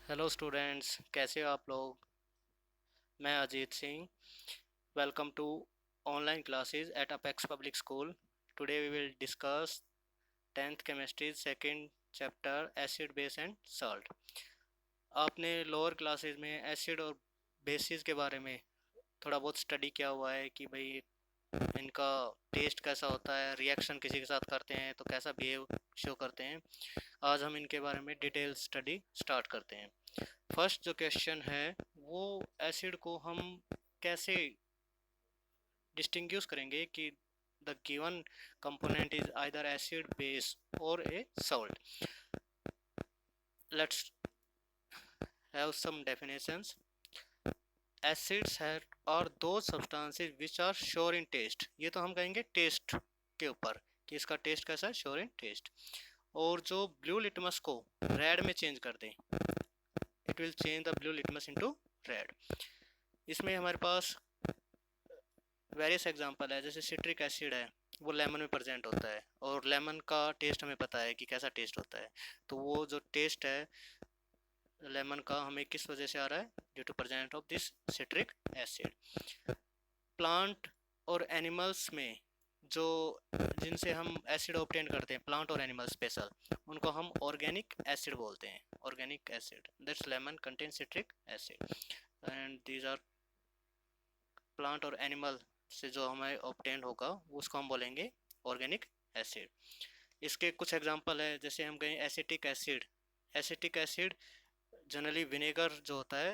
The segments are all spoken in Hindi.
हेलो स्टूडेंट्स, कैसे हो आप लोग। मैं Ajit Singh. Welcome to online classes at Apex Public School. Today we will discuss 10th chemistry second chapter acid base and salt. आपने लोअर क्लासेस में एसिड और बेसिस के बारे में थोड़ा बहुत स्टडी किया हुआ है कि भाई इनका टेस्ट कैसा होता है, रिएक्शन किसी के साथ करते हैं तो कैसा बिहेव शो करते हैं। आज हम इनके बारे में डिटेल स्टडी स्टार्ट करते हैं। फर्स्ट जो क्वेश्चन है वो एसिड को हम कैसे डिस्टिंग्विश करेंगे कि the given component is either acid base or a salt. Let's have some definitions. Acids are those substances which are sure in taste. ये तो हम कहेंगे टेस्ट के ऊपर कि इसका टेस्ट कैसा है, श्योर इन टेस्ट। और जो ब्लू लिटमस को रेड में चेंज कर दें, it will change the blue litmus into red. इसमें हमारे पास वेरियस एग्जांपल है, जैसे सिट्रिक एसिड है, वो लेमन में प्रेजेंट होता है और लेमन का टेस्ट हमें पता है कि कैसा टेस्ट होता है। तो वो जो टेस्ट है लेमन का हमें किस वजह से आ रहा है, due to present of this citric acid. Plant और एनिमल्स में जो जिनसे हम एसिड ऑब्टेन करते हैं, प्लांट और एनिमल स्पेशल, उनको हम ऑर्गेनिक एसिड बोलते हैं। Organic acid that's lemon contain citric acid and these are plant और एनिमल से जो हमें ऑब्टेन होगा उसको हम बोलेंगे ऑर्गेनिक एसिड। इसके कुछ एग्जांपल है, जैसे हम कहें acetic acid. Acetic acid generally vinegar जो होता है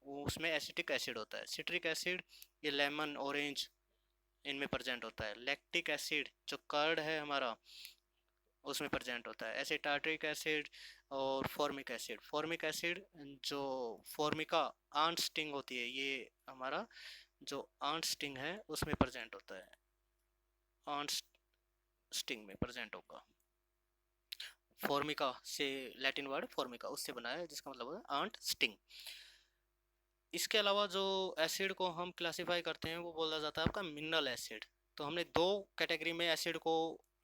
वो उसमें एसिटिक एसिड होता है। सिट्रिक एसिड ये लेमन, ऑरेंज इनमें प्रेजेंट होता है। लैक्टिक एसिड जो कर्ड है हमारा उसमें प्रेजेंट होता है। ऐसे टार्ट्रिक एसिड और फॉर्मिक एसिड। फॉर्मिक एसिड जो फॉर्मिका आंट स्टिंग होती है, ये हमारा जो आंट स्टिंग है उसमें प्रेजेंट होता है, आंट स्टिंग में प्रेजेंट होगा। फॉर्मिका से लैटिन वर्ड फॉर्मिका उससे बना है, जिसका मतलब है आंट स्टिंग। इसके अलावा जो एसिड को हम क्लासिफाई करते हैं वो बोला जाता है आपका मिनरल एसिड। तो हमने दो कैटेगरी में एसिड को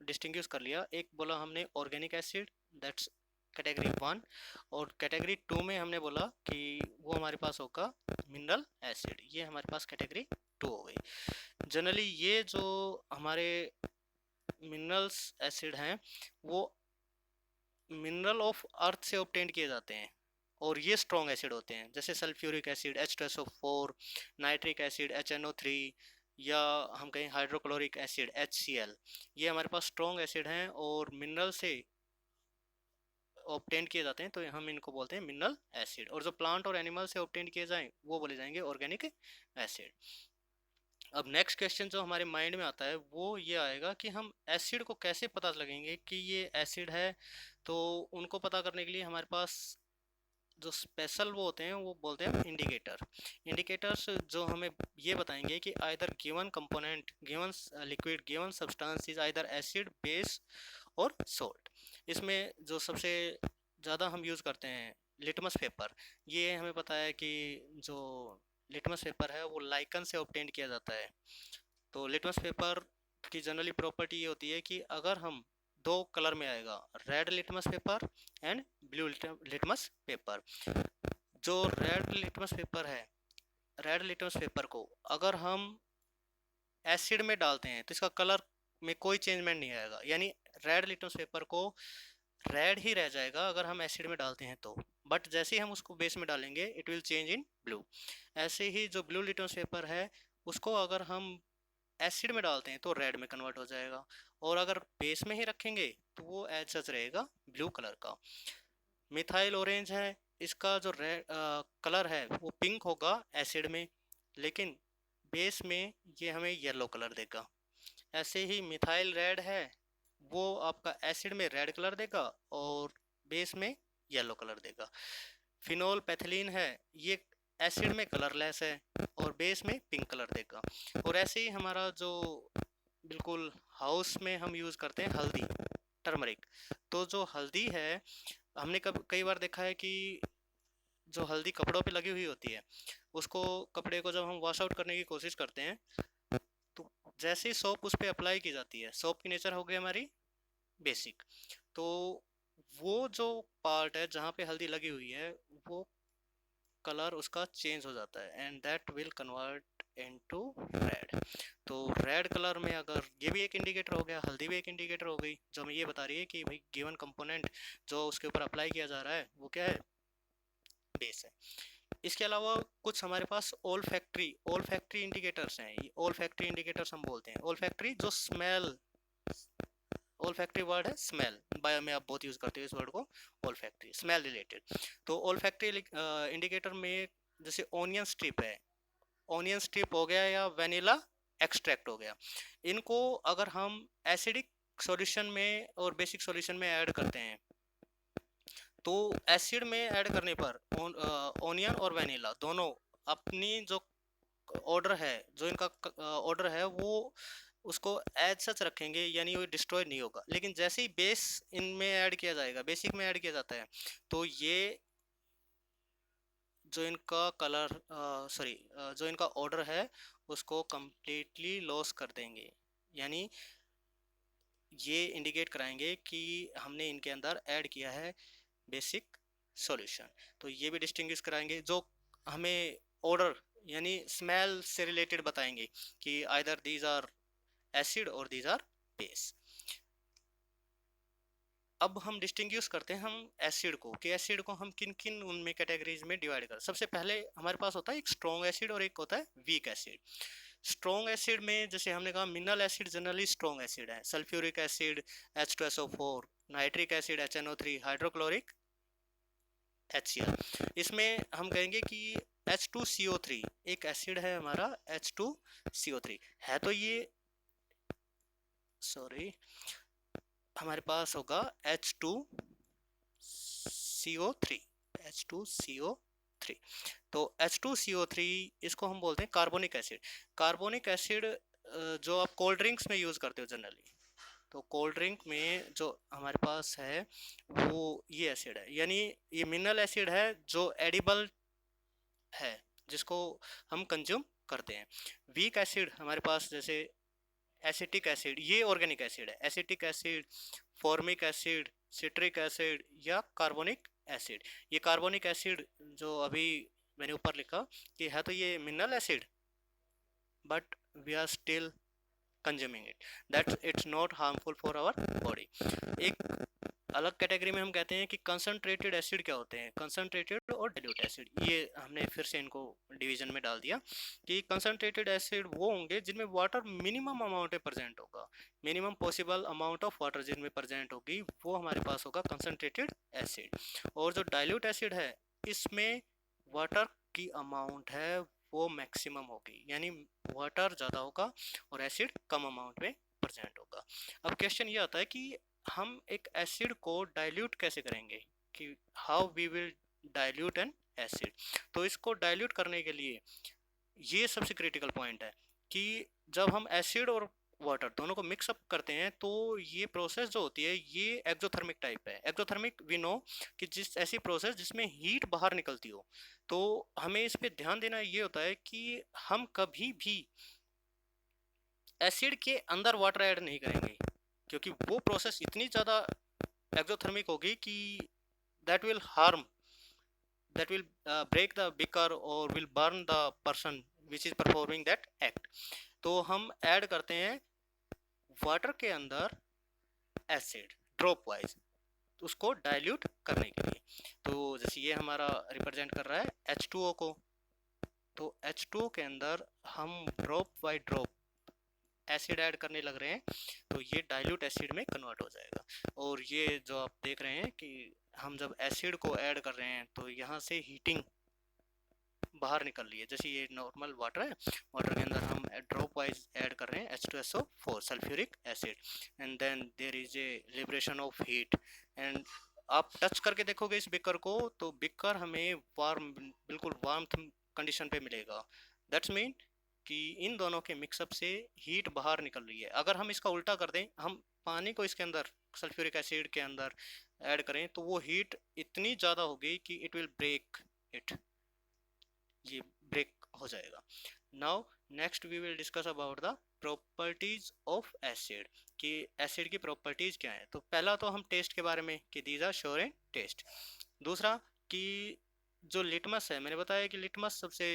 डिस्टिंग्विश कर लिया। एक बोला हमने organic acid, that's category one. और कैटेगरी टू में हमने बोला कि वो हमारे पास होगा मिनरल एसिड, ये हमारे पास कैटेगरी टू हो गई। जनरली ये जो हमारे मिनरल्स एसिड हैं वो मिनरल ऑफ अर्थ से ऑब्टेन किए जाते हैं और ये स्ट्रॉन्ग एसिड होते हैं, जैसे sulphuric acid H2SO4, nitric acid HNO3, या हम कहें हाइड्रोक्लोरिक एसिड HCl। ये हमारे पास स्ट्रॉन्ग एसिड हैं और मिनरल से ऑब्टेन किए जाते हैं, तो हम इनको बोलते हैं मिनरल एसिड। और जो प्लांट और एनिमल से ऑब्टेन किए जाएं वो बोले जाएंगे ऑर्गेनिक एसिड। अब नेक्स्ट क्वेश्चन जो हमारे माइंड में आता है वो ये आएगा कि हम एसिड को कैसे पता लगेंगे कि ये एसिड है। तो उनको पता करने के लिए हमारे पास जो स्पेशल वो होते हैं वो बोलते हैं इंडिकेटर। इंडिकेटर्स जो हमें ये बताएंगे कि either given component, given liquid, given substance is either acid base और सोल्ट। इसमें जो सबसे ज़्यादा हम यूज़ करते हैं लिटमस पेपर। ये हमें पता है कि जो लिटमस पेपर है वो लाइकन से ऑब्टेन किया जाता है। तो लिटमस पेपर की जनरली प्रॉपर्टी ये होती है कि अगर हम दो कलर में आएगा, red litmus paper and blue litmus paper. जो रेड लिटमस पेपर है, रेड लिटमस पेपर को अगर हम एसिड में डालते हैं तो इसका कलर में कोई चेंजमेंट नहीं आएगा, यानी रेड लिटमस पेपर को रेड ही रह जाएगा अगर हम एसिड में डालते हैं तो। बट जैसे ही हम उसको बेस में डालेंगे it will change in blue. ऐसे ही जो ब्लू लिटमस पेपर है उसको अगर हम एसिड में डालते हैं तो रेड में कन्वर्ट हो जाएगा, और अगर बेस में ही रखेंगे तो वो एज सच रहेगा ब्लू कलर का। मिथाइल ऑरेंज है, इसका जो रेड कलर है वो पिंक होगा एसिड में, लेकिन बेस में ये हमें येलो कलर देगा। ऐसे ही मिथाइल रेड है, वो आपका एसिड में रेड कलर देगा और बेस में येलो कलर देगा। फिनोल पैथिलीन है, ये एसिड में कलरलेस है और बेस में पिंक कलर देगा। और ऐसे ही हमारा जो बिल्कुल हाउस में हम यूज़ करते हैं हल्दी, टर्मरिक। तो जो हल्दी है, हमने कब कई बार देखा है कि जो हल्दी कपड़ों पे लगी हुई होती है उसको, कपड़े को जब हम वॉश आउट करने की कोशिश करते हैं तो जैसे ही सोप उस पर अप्लाई की जाती है, सोप की नेचर हो गई हमारी बेसिक, तो वो जो पार्ट है जहाँ पे हल्दी लगी हुई है वो कलर उसका चेंज हो जाता है and that will convert into red. तो रेड कलर में अगर ये भी एक इंडिकेटर हो गया, हल्दी भी एक इंडिकेटर हो गई जो हमें ये बता रही है कि भाई गिवन कंपोनेंट जो उसके ऊपर अप्लाई किया जा रहा है वो क्या है, बेस है। इसके अलावा कुछ हमारे पास ओल फैक्ट्री इंडिकेटर्स हैं। ये ओल फैक्ट्री इंडिकेटर्स हम बोलते हैं। ओल फैक्ट्री जो स्मेल, ओल फैक्ट्री वर्ड है स्मेल, बायो में आप बहुत यूज करते हो इस वर्ड को, ओल फैक्ट्री स्मेल रिलेटेड। तो ओल फैक्ट्री इंडिकेटर में जैसे ऑनियन स्ट्रिप है, ऑनियन स्ट्रिप हो गया या वेनिला एक्सट्रैक्ट हो गया, इनको अगर हम एसिडिक सॉल्यूशन में और बेसिक सॉल्यूशन में ऐड करते हैं तो एसिड में ऐड करने पर ऑनियन और वेनिला दोनों अपनी जो ऑर्डर है, जो इनका ऑर्डर है वो उसको एज सच रखेंगे, यानी वो डिस्ट्रॉय नहीं होगा। लेकिन जैसे ही बेस इनमें ऐड किया जाएगा, बेसिक में ऐड किया जाता है, तो ये जो इनका कलर जो इनका ऑर्डर है उसको completely लॉस कर देंगे, यानी ये इंडिकेट कराएंगे कि हमने इनके अंदर ऐड किया है बेसिक सॉल्यूशन। तो ये भी डिस्टिंग्विश कराएंगे, जो हमें ऑर्डर यानी स्मेल से रिलेटेड बताएंगे कि आइदर दीज आर एसिड और दीज आर बेस। अब हम डिस्टिंग्विश करते हैं हम एसिड को, कि एसिड को हम किन किन उनमें कैटेगरीज में डिवाइड कर। सबसे पहले हमारे पास होता है एक स्ट्रॉन्ग एसिड और एक होता है वीक एसिड। स्ट्रॉन्ग एसिड में जैसे हमने कहा mineral acid generally strong acid है, sulphuric acid H2SO4, nitric acid HNO3, hydrochloric HCl। इसमें हम कहेंगे कि H2CO3 एक एसिड है हमारा, H2CO3 है, तो ये हमारे पास होगा H2CO3, H2CO3। तो H2CO3 इसको हम बोलते हैं कार्बोनिक एसिड। कार्बोनिक एसिड जो आप कोल्ड ड्रिंक्स में यूज़ करते हो जनरली, तो कोल्ड ड्रिंक में जो हमारे पास है वो ये एसिड है, यानी ये मिनरल एसिड है जो एडिबल है, जिसको हम कंज्यूम करते हैं। वीक एसिड हमारे पास जैसे एसिटिक एसिड, ये ऑर्गेनिक एसिड है। Acetic acid, formic acid, citric acid या कार्बोनिक एसिड। ये कार्बोनिक एसिड जो अभी मैंने ऊपर लिखा कि है तो ये mineral acid, but we are still consuming it, that's it's not harmful for our body. एक अलग कैटेगरी में हम कहते हैं कि कंसंट्रेटेड एसिड क्या होते हैं, कंसंट्रेटेड और डाइल्यूट एसिड। ये हमने फिर से इनको डिवीजन में डाल दिया कि कंसंट्रेटेड एसिड वो होंगे जिनमें वाटर मिनिमम अमाउंट में प्रेजेंट होगा, minimum possible amount of water जिनमें प्रेजेंट होगी वो हमारे पास होगा कंसंट्रेटेड एसिड। और जो डाइल्यूट एसिड है इसमें वाटर की अमाउंट है वो मैक्सिमम होगी, यानी वाटर ज़्यादा होगा और एसिड कम अमाउंट में प्रेजेंट होगा। अब क्वेश्चन ये आता है कि हम एक एसिड को डाइल्यूट कैसे करेंगे, कि how we will dilute an acid. तो इसको डाइल्यूट करने के लिए ये सबसे क्रिटिकल पॉइंट है कि जब हम एसिड और वाटर दोनों को मिक्स अप करते हैं तो ये प्रोसेस जो होती है ये एक्सोथर्मिक टाइप है। एक्सोथर्मिक वी नो कि जिस ऐसी प्रोसेस जिसमें हीट बाहर निकलती हो, तो हमें इस पे ध्यान देना ये होता है कि हम कभी भी एसिड के अंदर वाटर ऐड नहीं करेंगे, क्योंकि वो प्रोसेस इतनी ज़्यादा एक्सोथर्मिक होगी कि that will harm, that will break the beaker or will burn the person which is performing that act। तो हम ऐड करते हैं वाटर के अंदर एसिड ड्रॉप वाइज उसको डाइल्यूट करने के लिए। तो जैसे ये हमारा रिप्रेजेंट कर रहा है H2O को, तो H2O के अंदर हम drop by drop acid add करने लग रहे हैं, तो ये डाइल्यूट एसिड में कन्वर्ट हो जाएगा। और ये जो आप देख रहे हैं कि हम जब एसिड को ऐड कर रहे हैं तो यहाँ से हीटिंग बाहर निकल रही है। जैसे ये नॉर्मल वाटर है, वाटर के अंदर हम ड्रॉप वाइज ऐड कर रहे हैं H2SO4 sulphuric acid, and then there is a liberation of heat. And आप टच करके देखोगे इस बिकर को तो बिकर हमें वार्म, बिल्कुल वार्म कंडीशन पे मिलेगा। दैट्स मीन कि इन दोनों के मिक्सअप से हीट बाहर निकल रही है। अगर हम इसका उल्टा कर दें, हम पानी को इसके अंदर सल्फ्यूरिक एसिड के अंदर ऐड करें तो वो हीट इतनी ज़्यादा होगी कि इट विल ब्रेक इट, ये ब्रेक हो जाएगा। Now next we will discuss about the properties of acid, कि एसिड की प्रॉपर्टीज क्या है। तो पहला तो हम टेस्ट के बारे में कि these are sure in test. दूसरा कि जो लिटमस है, मैंने बताया कि लिटमस सबसे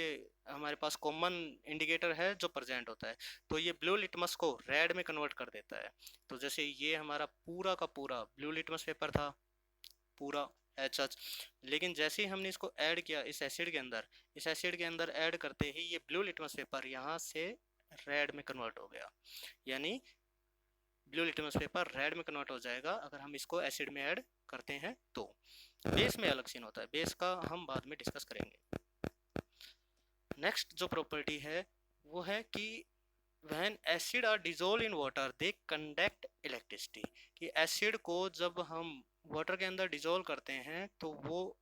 हमारे पास कॉमन इंडिकेटर है जो प्रेजेंट होता है, तो ये ब्लू लिटमस को रेड में कन्वर्ट कर देता है। तो जैसे ये हमारा पूरा का पूरा ब्लू लिटमस पेपर था, पूरा एच एच, लेकिन जैसे ही हमने इसको ऐड किया इस एसिड के अंदर, इस एसिड के अंदर ऐड करते ही ये ब्लू लिटमस पेपर यहाँ से रेड में कन्वर्ट हो गया, यानी ब्लू लिटमस पेपर रेड में कन्वर्ट हो जाएगा अगर हम इसको एसिड में ऐड करते हैं तो। बेस में अलग सीन होता है, बेस का हम बाद में डिस्कस करेंगे। नेक्स्ट जो प्रॉपर्टी है वो है कि when acid are dissolve in water they conduct electricity, कि एसिड को जब हम वाटर के अंदर डिजोल्व करते हैं तो वो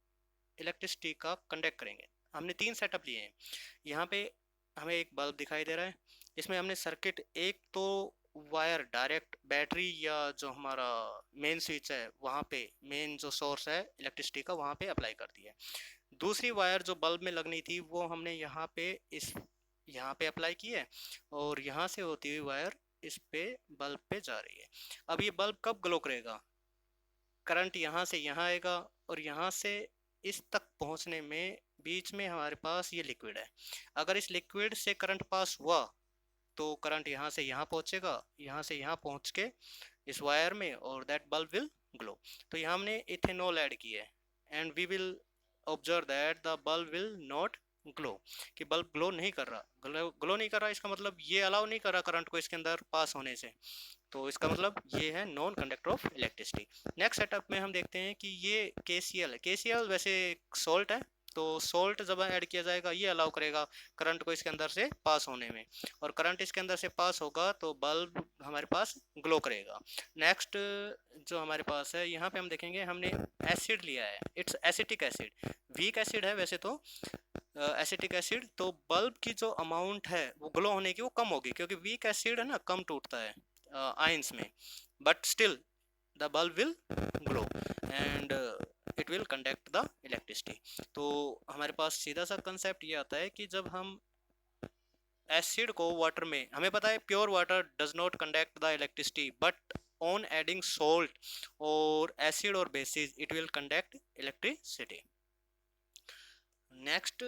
इलेक्ट्रिसिटी का कंडक्ट करेंगे। हमने तीन सेटअप लिए हैं। यहाँ पे हमें एक बल्ब दिखाई दे रहा है, इसमें हमने सर्किट एक तो वायर डायरेक्ट बैटरी या जो हमारा मेन स्विच है वहाँ पे, मेन जो सोर्स है इलेक्ट्रिसिटी का वहाँ पे अप्लाई कर दिया है। दूसरी वायर जो बल्ब में लगनी थी वो हमने यहाँ पे यहाँ पे अप्लाई की है, और यहाँ से होती हुई वायर इस पे बल्ब पे जा रही है। अब ये बल्ब कब ग्लो करेगा? करंट यहाँ से यहाँ आएगा और यहाँ से इस तक पहुँचने में बीच में हमारे पास ये लिक्विड है। अगर इस लिक्विड से करंट पास हुआ तो करंट यहाँ से यहाँ पहुँचेगा, यहाँ से यहाँ पहुँच के इस वायर में, और दैट बल्ब विल ग्लो। तो यहाँ हमने इथेनॉल ऐड की है and we will observe that the bulb will not glow, कि बल्ब ग्लो नहीं कर रहा। ग्लो नहीं कर रहा इसका मतलब ये अलाउ नहीं कर रहा करंट को इसके अंदर पास होने से, तो इसका मतलब ये है non conductor of electricity. Next setup में हम देखते हैं कि ये KCl है। KCl वैसे सॉल्ट है, तो सॉल्ट जब ऐड किया जाएगा ये अलाउ करेगा करंट को इसके अंदर से पास होने में, और करंट इसके अंदर से पास होगा तो बल्ब हमारे पास ग्लो करेगा। नेक्स्ट जो हमारे पास है यहाँ पे हम देखेंगे, हमने एसिड लिया है, it's acetic acid, weak acid है वैसे तो एसिटिक एसिड, तो बल्ब की जो अमाउंट है वो ग्लो होने की वो कम होगी, क्योंकि वीक एसिड है ना, कम टूटता है आयंस में, but still the bulb will glow and it will conduct the electricity. तो हमारे पास सीधा सा कंसेप्ट ये आता है कि जब हम एसिड को वाटर में, हमें पता है pure water does not conduct the electricity, but on adding salt और एसिड और basis it will conduct electricity. Next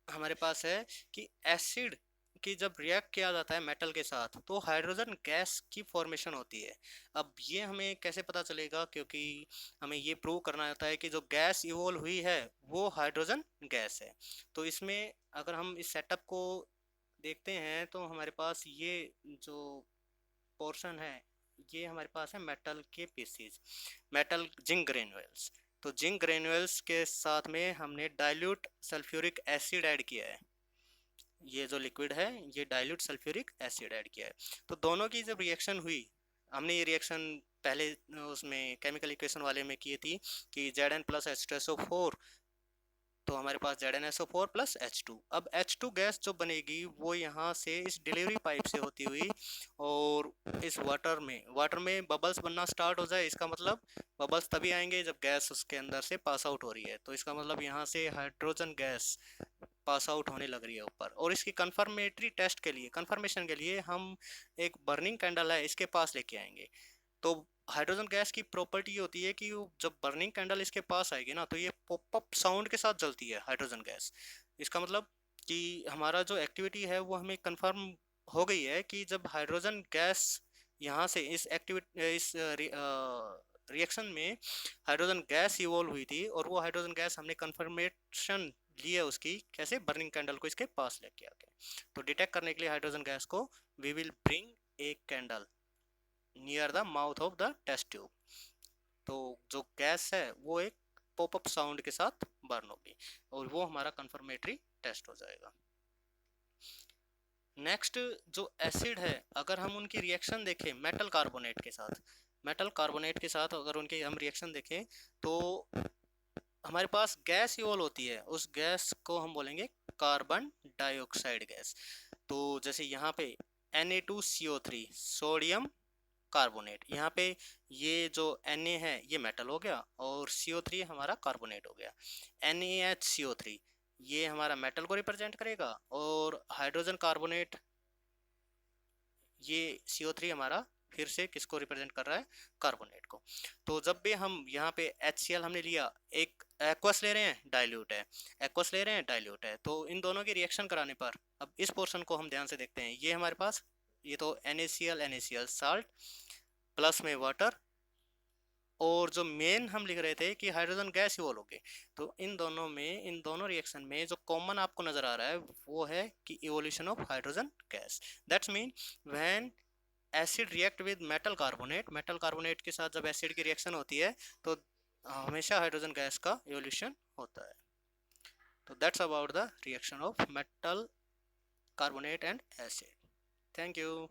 हमारे पास है कि एसिड कि जब रिएक्ट किया जाता है मेटल के साथ तो हाइड्रोजन गैस की फॉर्मेशन होती है। अब ये हमें कैसे पता चलेगा, क्योंकि हमें ये प्रूव करना होता है कि जो गैस इवोल्व हुई है वो हाइड्रोजन गैस है। तो इसमें अगर हम इस सेटअप को देखते हैं तो हमारे पास ये जो पोर्शन है ये हमारे पास है मेटल के पीसीज, मेटल जिंक ग्रेन्यूल्स। तो जिंक ग्रेन्यूल्स के साथ में हमने डाइल्यूट सल्फ्यूरिक एसिड ऐड किया है, ये जो लिक्विड है ये डाइल्यूट सल्फ्यूरिक एसिड ऐड किया है। तो दोनों की जब रिएक्शन हुई, हमने ये रिएक्शन पहले उसमें केमिकल इक्वेशन वाले में की थी कि Zn प्लस H2SO4, तो हमारे पास ZnSO4 प्लस H2। अब H2 गैस जो बनेगी वो यहाँ से इस डिलीवरी पाइप से होती हुई और इस वाटर में बबल्स बनना स्टार्ट हो जाए। इसका मतलब बबल्स तभी आएंगे जब गैस उसके अंदर से पास आउट हो रही है, तो इसका मतलब यहाँ से हाइड्रोजन गैस पास आउट होने लग रही है ऊपर। और इसकी कंफर्मेटरी टेस्ट के लिए, कंफर्मेशन के लिए हम एक बर्निंग कैंडल है इसके पास लेके आएंगे। तो हाइड्रोजन गैस की प्रॉपर्टी होती है कि जब बर्निंग कैंडल इसके पास आएगी ना तो ये पॉपअप साउंड के साथ जलती है हाइड्रोजन गैस। इसका मतलब कि हमारा जो एक्टिविटी है वो हमें कंफर्म हो गई है कि जब हाइड्रोजन गैस यहाँ से इस एक्टिविटी इस रिएक्शन में हाइड्रोजन गैस इवॉल्व हुई थी, और वो हाइड्रोजन गैस हमने कंफर्मेशन ली है उसकी कैसे, बर्निंग कैंडल को इसके पास लेके आके। तो डिटेक्ट करने के लिए हाइड्रोजन गैस को we will bring a candle near the mouth of the test tube. तो जो गैस है वो एक पॉपअप साउंड के साथ बर्न होगी और वो हमारा कंफर्मेटरी टेस्ट हो जाएगा। नेक्स्ट जो एसिड है, अगर हम उनकी रिएक्शन देखें मेटल कार्बोनेट के साथ, मेटल कार्बोनेट के साथ अगर उनके हम रिएक्शन देखें तो हमारे पास गैस इवॉल्व होती है, उस गैस को हम बोलेंगे कार्बन डाइऑक्साइड गैस। तो जैसे यहाँ पे Na2CO3 सोडियम कार्बोनेट, यहाँ पे ये जो Na है ये मेटल हो गया और CO3 हमारा कार्बोनेट हो गया। NaHCO3 ये हमारा मेटल को रिप्रेजेंट करेगा और हाइड्रोजन कार्बोनेट ये CO3 हमारा फिर से किसको रिप्रेजेंट कर रहा है, कार्बोनेट को। तो जब भी हम यहाँ पे HCl हमने लिया, एक एक्वस ले रहे हैं, डाइल्यूट है, एक्वस ले रहे हैं, डाइल्यूट है, तो इन दोनों की रिएक्शन कराने पर, अब इस पोर्शन को हम ध्यान से देखते हैं, ये हमारे पास ये तो NaCl साल्ट प्लस में वाटर, और जो मेन हम लिख रहे थे कि हाइड्रोजन गैस इवॉल्व होगी, तो इन दोनों में, इन दोनों रिएक्शन में जो कॉमन आपको नजर आ रहा है वो है कि evolution of hydrogen gas. That's mean when acid react with metal carbonate, metal carbonate के साथ जब एसिड की रिएक्शन होती है तो हमेशा हाइड्रोजन गैस का इवोल्यूशन होता है। तो that's about the reaction of metal carbonate and acid. Thank you.